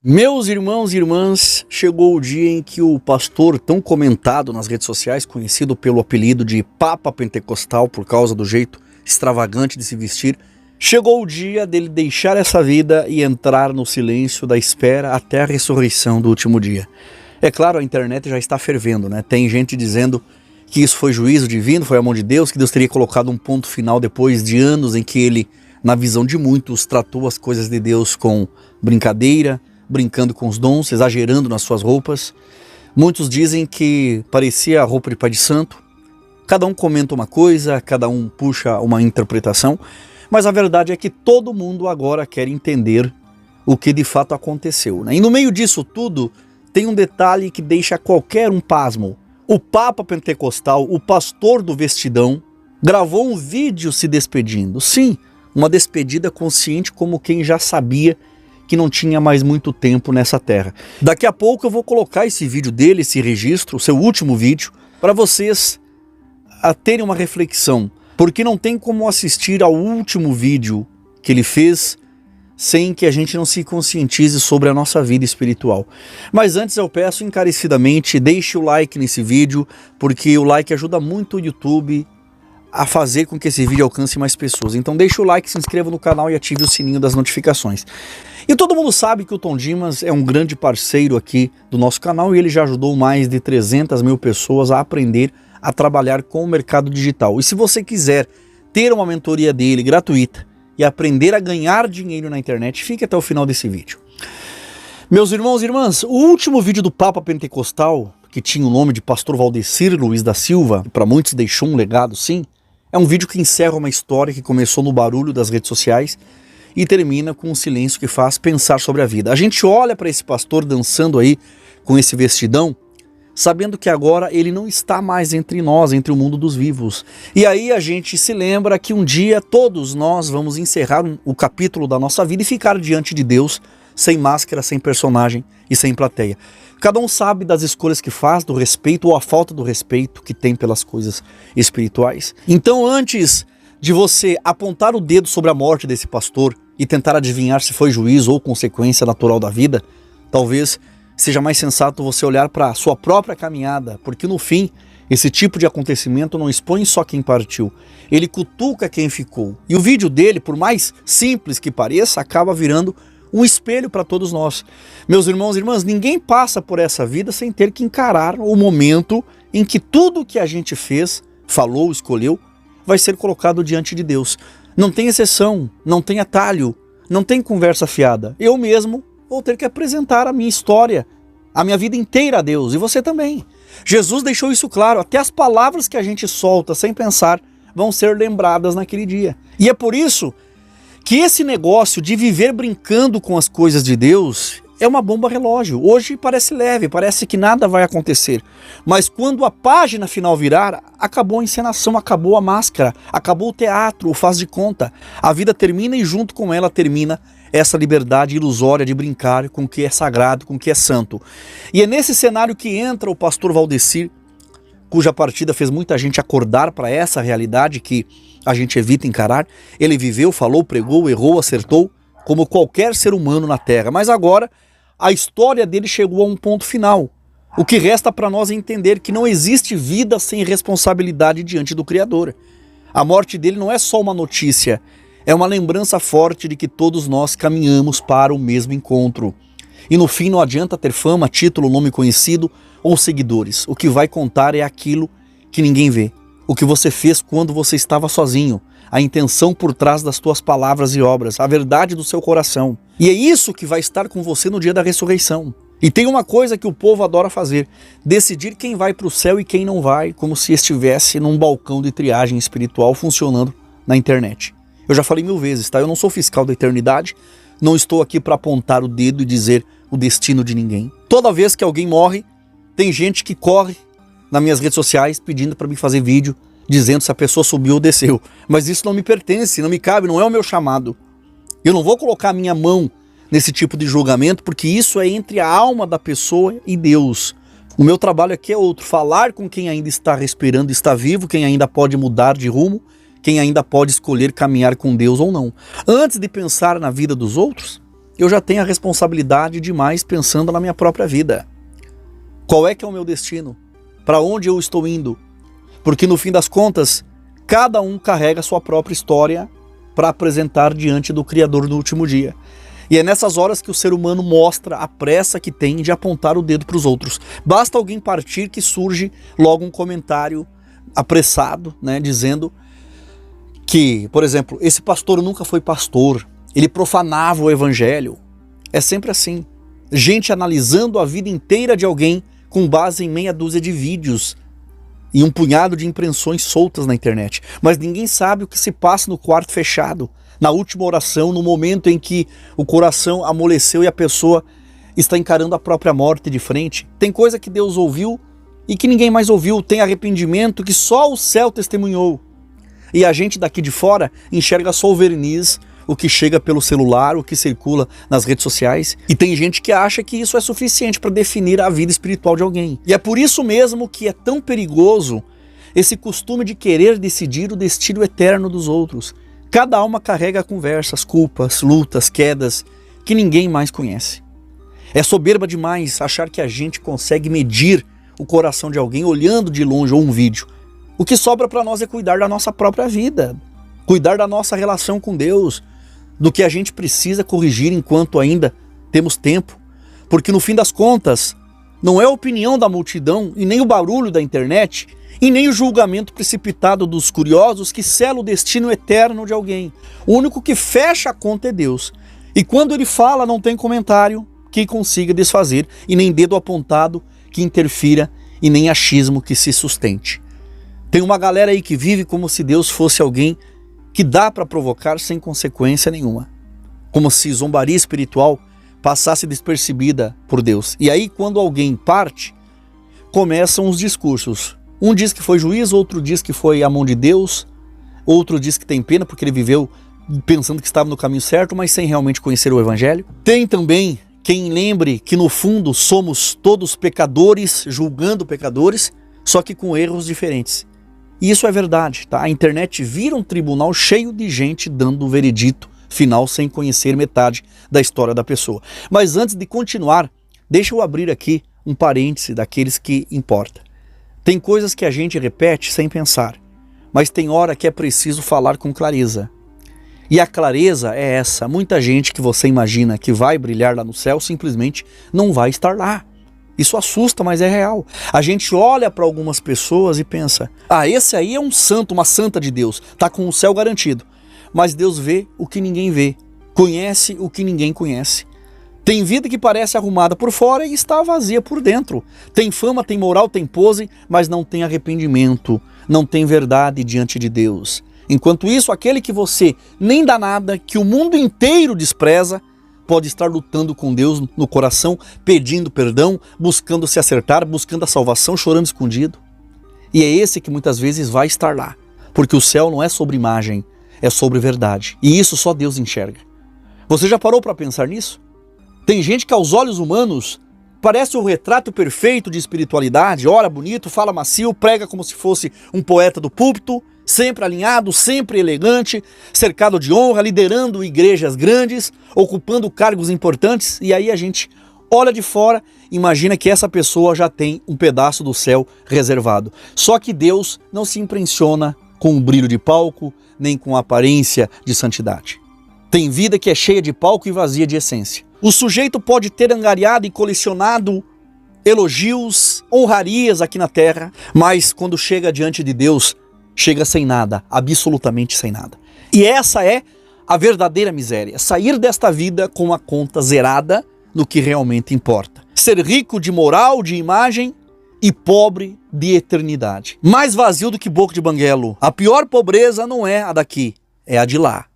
Meus irmãos e irmãs, chegou o dia em que o pastor tão comentado nas redes sociais, conhecido pelo apelido de Papa Pentecostal por causa do jeito extravagante de se vestir, chegou o dia dele deixar essa vida e entrar no silêncio da espera até a ressurreição do último dia. É claro, a internet já está fervendo, né? Tem gente dizendo que isso foi juízo divino, foi a mão de Deus, que Deus teria colocado um ponto final depois de anos em que ele, na visão de muitos, tratou as coisas de Deus com brincadeira, brincando com os dons, exagerando nas suas roupas. Muitos dizem que parecia a roupa de pai de santo. Cada um comenta uma coisa, cada um puxa uma interpretação, mas a verdade é que todo mundo agora quer entender o que de fato aconteceu, né? E no meio disso tudo, tem um detalhe que deixa qualquer um pasmo. O Papa Pentecostal, o pastor do vestidão, gravou um vídeo se despedindo. Sim, uma despedida consciente, como quem já sabia que não tinha mais muito tempo nessa terra. Daqui a pouco eu vou colocar esse vídeo dele, esse registro, o seu último vídeo, para vocês terem uma reflexão, porque não tem como assistir ao último vídeo que ele fez sem que a gente não se conscientize sobre a nossa vida espiritual. Mas antes eu peço encarecidamente, deixe o like nesse vídeo, porque o like ajuda muito o YouTube a fazer com que esse vídeo alcance mais pessoas. Então deixe o like, se inscreva no canal e ative o sininho das notificações. E todo mundo sabe que o Tom Dimas é um grande parceiro aqui do nosso canal e ele já ajudou mais de 300 mil pessoas a aprender a trabalhar com o mercado digital. E se você quiser ter uma mentoria dele gratuita e aprender a ganhar dinheiro na internet, fique até o final desse vídeo. Meus irmãos e irmãs, o último vídeo do Papa Pentecostal, que tinha o nome de Pastor Valdecir Luiz da Silva, que para muitos deixou um legado, sim, é um vídeo que encerra uma história que começou no barulho das redes sociais e termina com um silêncio que faz pensar sobre a vida. A gente olha para esse pastor dançando aí com esse vestidão, sabendo que agora ele não está mais entre nós, entre o mundo dos vivos. E aí a gente se lembra que um dia todos nós vamos encerrar o capítulo da nossa vida e ficar diante de Deus, sem máscara, sem personagem e sem plateia. Cada um sabe das escolhas que faz, do respeito ou a falta do respeito que tem pelas coisas espirituais. Então, antes de você apontar o dedo sobre a morte desse pastor e tentar adivinhar se foi juízo ou consequência natural da vida, talvez seja mais sensato você olhar para a sua própria caminhada, porque no fim, esse tipo de acontecimento não expõe só quem partiu, ele cutuca quem ficou. E o vídeo dele, por mais simples que pareça, acaba virando um espelho para todos nós. Meus irmãos e irmãs, ninguém passa por essa vida sem ter que encarar o momento em que tudo que a gente fez, falou, escolheu, vai ser colocado diante de Deus. Não tem exceção, não tem atalho, não tem conversa fiada. Eu mesmo vou ter que apresentar a minha história, a minha vida inteira a Deus, e você também. Jesus deixou isso claro, até as palavras que a gente solta sem pensar vão ser lembradas naquele dia. E é por isso que esse negócio de viver brincando com as coisas de Deus é uma bomba relógio. Hoje parece leve, parece que nada vai acontecer. Mas quando a página final virar, acabou a encenação, acabou a máscara, acabou o teatro, o faz de conta. A vida termina e junto com ela termina essa liberdade ilusória de brincar com o que é sagrado, com o que é santo. E é nesse cenário que entra o pastor Valdecir, cuja partida fez muita gente acordar para essa realidade que a gente evita encarar. Ele viveu, falou, pregou, errou, acertou, como qualquer ser humano na Terra. Mas agora, a história dele chegou a um ponto final. O que resta para nós é entender que não existe vida sem responsabilidade diante do Criador. A morte dele não é só uma notícia, é uma lembrança forte de que todos nós caminhamos para o mesmo encontro. E no fim não adianta ter fama, título, nome conhecido ou seguidores. O que vai contar é aquilo que ninguém vê. O que você fez quando você estava sozinho, a intenção por trás das tuas palavras e obras, a verdade do seu coração. E é isso que vai estar com você no dia da ressurreição. E tem uma coisa que o povo adora fazer, decidir quem vai para o céu e quem não vai, como se estivesse num balcão de triagem espiritual funcionando na internet. Eu já falei 1000 vezes, tá? Eu não sou fiscal da eternidade, não estou aqui para apontar o dedo e dizer o destino de ninguém. Toda vez que alguém morre, tem gente que corre nas minhas redes sociais pedindo para me fazer vídeo, dizendo se a pessoa subiu ou desceu. Mas isso não me pertence, não me cabe, não é o meu chamado. Eu não vou colocar a minha mão nesse tipo de julgamento, porque isso é entre a alma da pessoa e Deus. O meu trabalho aqui é outro, falar com quem ainda está respirando, está vivo, quem ainda pode mudar de rumo, quem ainda pode escolher caminhar com Deus ou não. Antes de pensar na vida dos outros, eu já tenho a responsabilidade demais pensando na minha própria vida. Qual é que é o meu destino? Para onde eu estou indo? Porque no fim das contas, cada um carrega a sua própria história para apresentar diante do Criador no último dia. E é nessas horas que o ser humano mostra a pressa que tem de apontar o dedo para os outros. Basta alguém partir que surge logo um comentário apressado, né, dizendo que, por exemplo, esse pastor nunca foi pastor, ele profanava o evangelho. É sempre assim. Gente analisando a vida inteira de alguém com base em meia dúzia de vídeos e um punhado de impressões soltas na internet. Mas ninguém sabe o que se passa no quarto fechado, na última oração, no momento em que o coração amoleceu e a pessoa está encarando a própria morte de frente. Tem coisa que Deus ouviu e que ninguém mais ouviu, tem arrependimento que só o céu testemunhou. E a gente daqui de fora enxerga só o verniz, o que chega pelo celular, o que circula nas redes sociais. E tem gente que acha que isso é suficiente para definir a vida espiritual de alguém. E é por isso mesmo que é tão perigoso esse costume de querer decidir o destino eterno dos outros. Cada alma carrega conversas, culpas, lutas, quedas que ninguém mais conhece. É soberba demais achar que a gente consegue medir o coração de alguém olhando de longe ou um vídeo. O que sobra para nós é cuidar da nossa própria vida, cuidar da nossa relação com Deus, do que a gente precisa corrigir enquanto ainda temos tempo. Porque no fim das contas, não é a opinião da multidão e nem o barulho da internet e nem o julgamento precipitado dos curiosos que sela o destino eterno de alguém. O único que fecha a conta é Deus. E quando ele fala, não tem comentário que consiga desfazer e nem dedo apontado que interfira e nem achismo que se sustente. Tem uma galera aí que vive como se Deus fosse alguém que dá para provocar sem consequência nenhuma. Como se zombaria espiritual passasse despercebida por Deus. E aí quando alguém parte, começam os discursos. Um diz que foi juiz, outro diz que foi a mão de Deus, outro diz que tem pena porque ele viveu pensando que estava no caminho certo, mas sem realmente conhecer o evangelho. Tem também quem lembre que no fundo somos todos pecadores, julgando pecadores, só que com erros diferentes. E isso é verdade, tá? A internet vira um tribunal cheio de gente dando o veredito final sem conhecer metade da história da pessoa. Mas antes de continuar, deixa eu abrir aqui um parêntese daqueles que importa. Tem coisas que a gente repete sem pensar, mas tem hora que é preciso falar com clareza. E a clareza é essa: muita gente que você imagina que vai brilhar lá no céu simplesmente não vai estar lá. Isso assusta, mas é real. A gente olha para algumas pessoas e pensa: ah, esse aí é um santo, uma santa de Deus, tá com o céu garantido. Mas Deus vê o que ninguém vê, conhece o que ninguém conhece. Tem vida que parece arrumada por fora e está vazia por dentro. Tem fama, tem moral, tem pose, mas não tem arrependimento, não tem verdade diante de Deus. Enquanto isso, aquele que você nem dá nada, que o mundo inteiro despreza, pode estar lutando com Deus no coração, pedindo perdão, buscando se acertar, buscando a salvação, chorando escondido. E é esse que muitas vezes vai estar lá, porque o céu não é sobre imagem, é sobre verdade. E isso só Deus enxerga. Você já parou para pensar nisso? Tem gente que aos olhos humanos parece o retrato perfeito de espiritualidade, ora bonito, fala macio, prega como se fosse um poeta do púlpito, sempre alinhado, sempre elegante, cercado de honra, liderando igrejas grandes, ocupando cargos importantes, e aí a gente olha de fora, imagina que essa pessoa já tem um pedaço do céu reservado. Só que Deus não se impressiona com o brilho de palco, nem com a aparência de santidade. Tem vida que é cheia de palco e vazia de essência. O sujeito pode ter angariado e colecionado elogios, honrarias aqui na terra, mas quando chega diante de Deus, chega sem nada, absolutamente sem nada. E essa é a verdadeira miséria, sair desta vida com a conta zerada no que realmente importa. Ser rico de moral, de imagem e pobre de eternidade. Mais vazio do que boca de banguelo. A pior pobreza não é a daqui, é a de lá.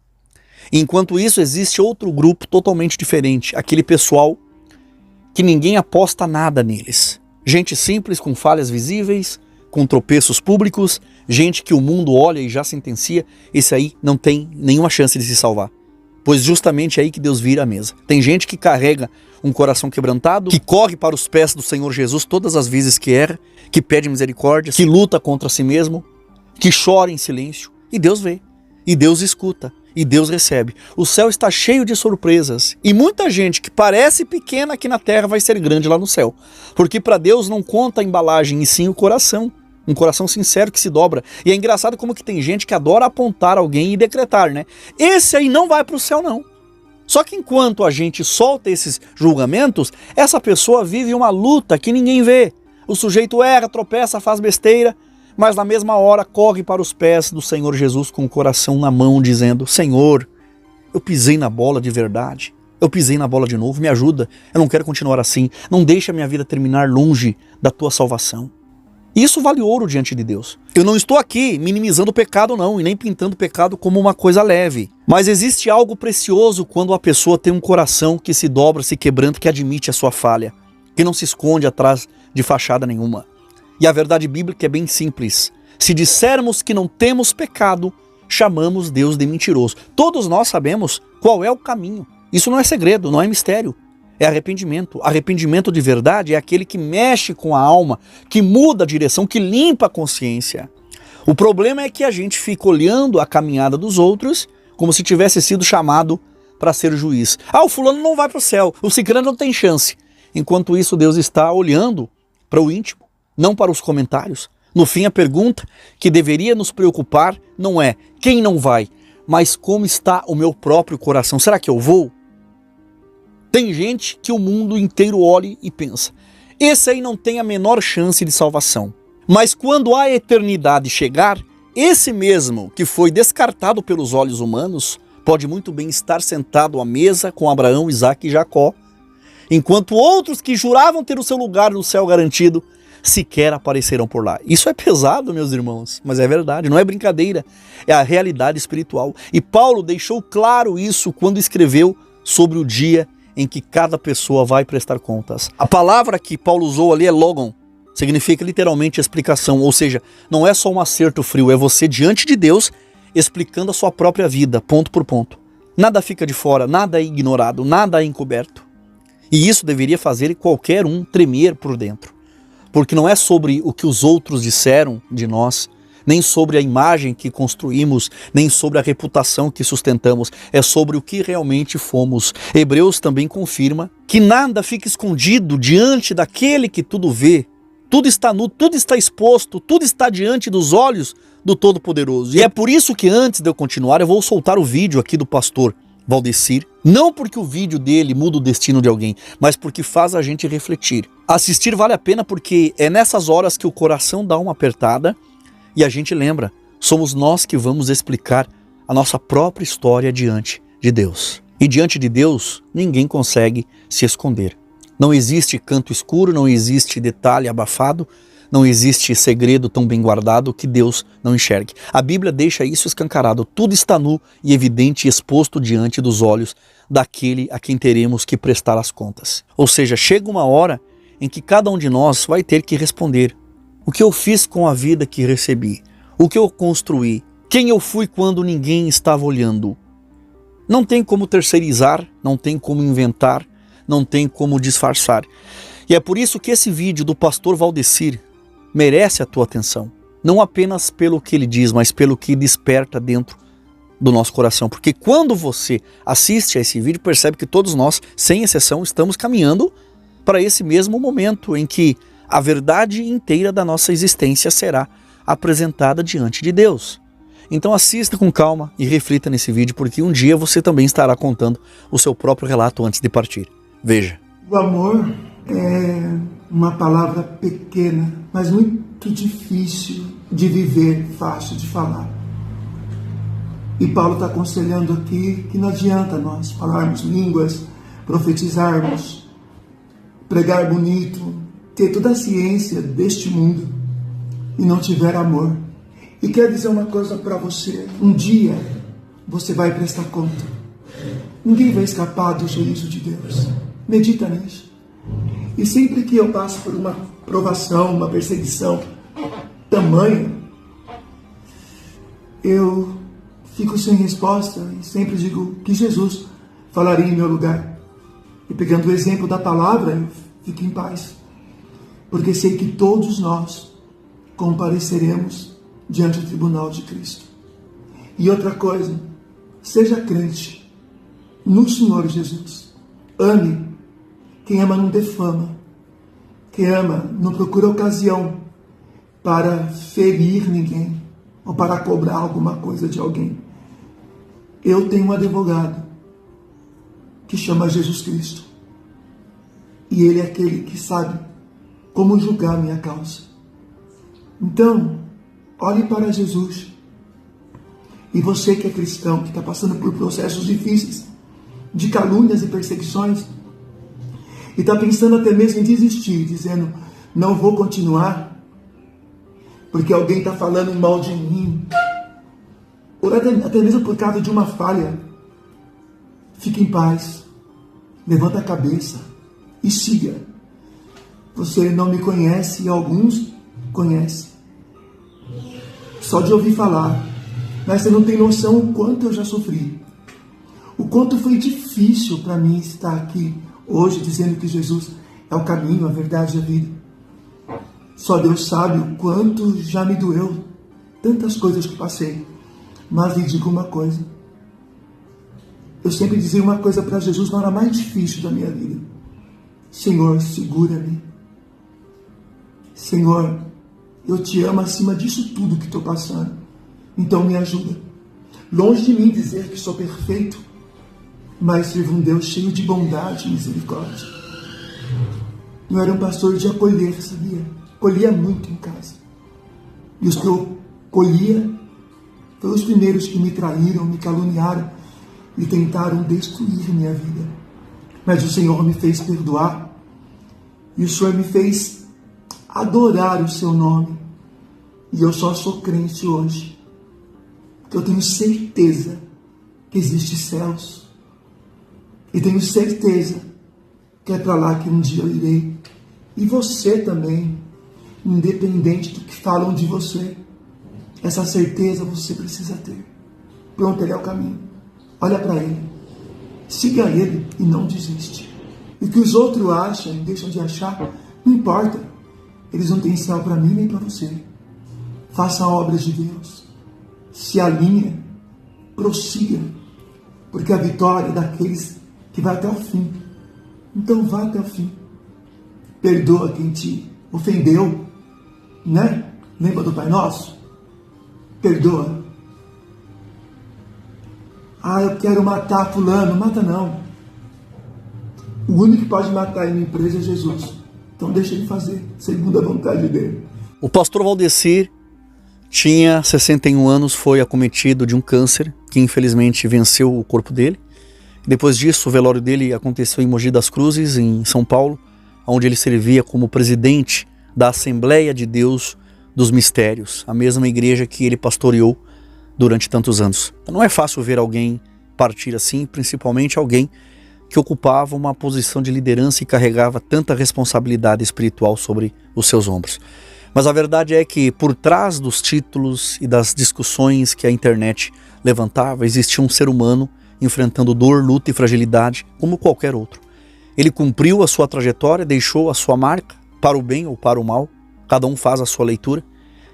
Enquanto isso, existe outro grupo totalmente diferente, aquele pessoal que ninguém aposta nada neles. Gente simples, com falhas visíveis, com tropeços públicos, gente que o mundo olha e já sentencia, esse aí não tem nenhuma chance de se salvar. Pois justamente é aí que Deus vira a mesa. Tem gente que carrega um coração quebrantado, que corre para os pés do Senhor Jesus todas as vezes que erra, que pede misericórdia, que luta contra si mesmo, que chora em silêncio, e Deus vê, e Deus escuta, e Deus recebe. O céu está cheio de surpresas. E muita gente que parece pequena aqui na terra vai ser grande lá no céu. Porque para Deus não conta a embalagem, e sim o coração. Um coração sincero que se dobra. E é engraçado como que tem gente que adora apontar alguém e decretar, né? Esse aí não vai para o céu, não. Só que enquanto a gente solta esses julgamentos, essa pessoa vive uma luta que ninguém vê. O sujeito erra, tropeça, faz besteira, mas na mesma hora corre para os pés do Senhor Jesus com o coração na mão, dizendo: Senhor, eu pisei na bola de verdade, eu pisei na bola de novo, me ajuda, eu não quero continuar assim, não deixe a minha vida terminar longe da tua salvação. Isso vale ouro diante de Deus. Eu não estou aqui minimizando o pecado não, e nem pintando o pecado como uma coisa leve. Mas existe algo precioso quando a pessoa tem um coração que se dobra, se quebranta, que admite a sua falha, que não se esconde atrás de fachada nenhuma. E a verdade bíblica é bem simples. Se dissermos que não temos pecado, chamamos Deus de mentiroso. Todos nós sabemos qual é o caminho. Isso não é segredo, não é mistério. É arrependimento. Arrependimento de verdade é aquele que mexe com a alma, que muda a direção, que limpa a consciência. O problema é que a gente fica olhando a caminhada dos outros como se tivesse sido chamado para ser juiz. Ah, o fulano não vai para o céu, o ciclano não tem chance. Enquanto isso, Deus está olhando para o íntimo, não para os comentários. No fim, a pergunta que deveria nos preocupar não é quem não vai, mas como está o meu próprio coração. Será que eu vou? Tem gente que o mundo inteiro olha e pensa: esse aí não tem a menor chance de salvação. Mas quando a eternidade chegar, esse mesmo que foi descartado pelos olhos humanos pode muito bem estar sentado à mesa com Abraão, Isaque e Jacó, enquanto outros que juravam ter o seu lugar no céu garantido sequer aparecerão por lá. Isso é pesado, meus irmãos, mas é verdade, não é brincadeira, é a realidade espiritual. E Paulo deixou claro isso quando escreveu sobre o dia em que cada pessoa vai prestar contas. A palavra que Paulo usou ali é logon, significa literalmente explicação, ou seja, não é só um acerto frio, é você diante de Deus explicando a sua própria vida, ponto por ponto. Nada fica de fora, nada é ignorado, nada é encoberto. E isso deveria fazer qualquer um tremer por dentro. Porque não é sobre o que os outros disseram de nós, nem sobre a imagem que construímos, nem sobre a reputação que sustentamos, é sobre o que realmente fomos. Hebreus também confirma que nada fica escondido diante daquele que tudo vê. Tudo está nu, tudo está exposto, tudo está diante dos olhos do Todo-Poderoso. E é por isso que antes de eu continuar, eu vou soltar o vídeo aqui do pastor Valdecir, não porque o vídeo dele muda o destino de alguém, mas porque faz a gente refletir. Assistir vale a pena porque é nessas horas que o coração dá uma apertada e a gente lembra, somos nós que vamos explicar a nossa própria história diante de Deus. E diante de Deus, ninguém consegue se esconder. Não existe canto escuro, não existe detalhe abafado, não existe segredo tão bem guardado que Deus não enxergue. A Bíblia deixa isso escancarado. Tudo está nu e evidente e exposto diante dos olhos daquele a quem teremos que prestar as contas. Ou seja, chega uma hora em que cada um de nós vai ter que responder: o que eu fiz com a vida que recebi? O que eu construí? Quem eu fui quando ninguém estava olhando? Não tem como terceirizar, não tem como inventar, não tem como disfarçar. E é por isso que esse vídeo do pastor Valdecir merece a tua atenção. Não apenas pelo que ele diz, mas pelo que desperta dentro do nosso coração. Porque quando você assiste a esse vídeo, percebe que todos nós, sem exceção, estamos caminhando para esse mesmo momento em que a verdade inteira da nossa existência será apresentada diante de Deus. Então assista com calma e reflita nesse vídeo, porque um dia você também estará contando o seu próprio relato antes de partir. Veja. O amor é uma palavra pequena, mas muito difícil de viver, fácil de falar. E Paulo está aconselhando aqui que não adianta nós falarmos línguas, profetizarmos, pregar bonito, ter toda a ciência deste mundo e não tiver amor. E quero dizer uma coisa para você: um dia você vai prestar conta. Ninguém vai escapar do juízo de Deus. Medita nisso. E sempre que eu passo por uma provação, uma perseguição tamanha, eu fico sem resposta e sempre digo que Jesus falaria em meu lugar. E pegando o exemplo da palavra, eu fico em paz. Porque sei que todos nós compareceremos diante do tribunal de Cristo. E outra coisa, Seja crente no Senhor Jesus. Ame. Quem ama não defama. Quem ama não procura ocasião para ferir ninguém ou para cobrar alguma coisa de alguém. Eu tenho um advogado que chama Jesus Cristo. E ele é aquele que sabe como julgar a minha causa. Então, olhe para Jesus. E você que é cristão, que está passando por processos difíceis, de calúnias e perseguições, e está pensando até mesmo em desistir, dizendo, não vou continuar, porque alguém está falando mal de mim, ou até mesmo por causa de uma falha, fique em paz, levanta a cabeça e siga. Você não me conhece e alguns conhecem, só de ouvir falar, mas você não tem noção o quanto eu já sofri, o quanto foi difícil para mim estar aqui hoje dizendo que Jesus é o caminho, a verdade e a vida. Só Deus sabe o quanto já me doeu, tantas coisas que passei. Mas lhe digo uma coisa. Eu sempre dizia uma coisa para Jesus na hora mais difícil da minha vida. Senhor, segura-me. Senhor, eu te amo acima disso tudo que estou passando. Então me ajuda. Longe de mim dizer que sou perfeito, mas sirvo um Deus cheio de bondade e misericórdia. Eu era um pastor de acolher, sabia? Colhia muito em casa. E os que eu colhia foram os primeiros que me traíram, me caluniaram e tentaram destruir minha vida. Mas o Senhor me fez perdoar e o Senhor me fez adorar o seu nome. E eu só sou crente hoje, porque eu tenho certeza que existem céus. E tenho certeza que é para lá que um dia eu irei. E você também, independente do que falam de você, essa certeza você precisa ter. Pronto, ele é o caminho. Olha para ele. Siga ele e não desiste. E o que os outros acham e deixam de achar, não importa. Eles não têm céu para mim nem para você. Faça obras de Deus. Se alinha. Prossiga. Porque a vitória é daqueles que vai até o fim. Então vá até o fim. Perdoa quem te ofendeu, né? Lembra do Pai Nosso? Perdoa. Ah, eu quero matar fulano. Mata não. O único que pode matar em uma empresa é Jesus. Então deixa ele fazer, segundo a vontade dele. O pastor Valdeci tinha 61 anos, foi acometido de um câncer que infelizmente venceu o corpo dele. Depois disso, o velório dele aconteceu em Mogi das Cruzes, em São Paulo, onde ele servia como presidente da Assembleia de Deus dos Mistérios, a mesma igreja que ele pastoreou durante tantos anos. Então, não é fácil ver alguém partir assim, principalmente alguém que ocupava uma posição de liderança e carregava tanta responsabilidade espiritual sobre os seus ombros. Mas a verdade é que por trás dos títulos e das discussões que a internet levantava, existia um ser humano enfrentando dor, luta e fragilidade como qualquer outro. Ele cumpriu a sua trajetória, deixou a sua marca, para o bem ou para o mal, cada um faz a sua leitura,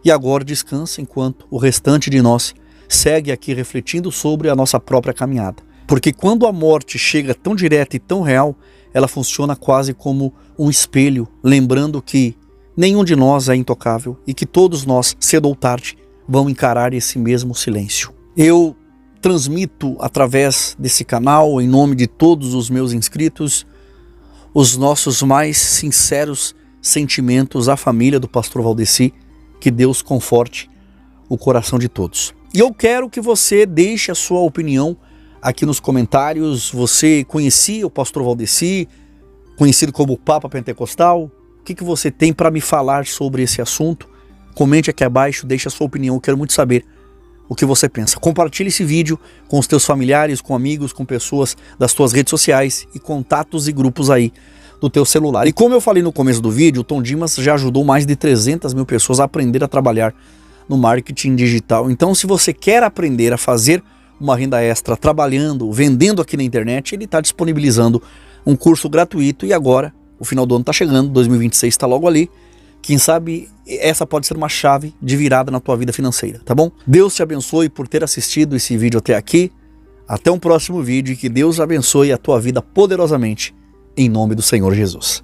e agora descansa enquanto o restante de nós segue aqui refletindo sobre a nossa própria caminhada. Porque quando a morte chega tão direta e tão real, ela funciona quase como um espelho, lembrando que nenhum de nós é intocável e que todos nós, cedo ou tarde, vão encarar esse mesmo silêncio. Eu transmito através desse canal, em nome de todos os meus inscritos, os nossos mais sinceros sentimentos à família do pastor Valdeci, que Deus conforte o coração de todos. E eu quero que você deixe a sua opinião aqui nos comentários. Você conhecia o pastor Valdeci, conhecido como Papa Pentecostal? O que você tem para me falar sobre esse assunto? Comente aqui abaixo, deixe a sua opinião, eu quero muito saber o que você pensa. Compartilhe esse vídeo com os teus familiares, com amigos, com pessoas das tuas redes sociais e contatos e grupos aí do teu celular. E como eu falei no começo do vídeo, o Tom Dimas já ajudou mais de 300 mil pessoas a aprender a trabalhar no marketing digital. Então, se você quer aprender a fazer uma renda extra trabalhando, vendendo aqui na internet, ele está disponibilizando um curso gratuito e agora, o final do ano está chegando, 2026 está logo ali. Quem sabe essa pode ser uma chave de virada na tua vida financeira, tá bom? Deus te abençoe por ter assistido esse vídeo até aqui. Até um próximo vídeo e que Deus abençoe a tua vida poderosamente, em nome do Senhor Jesus.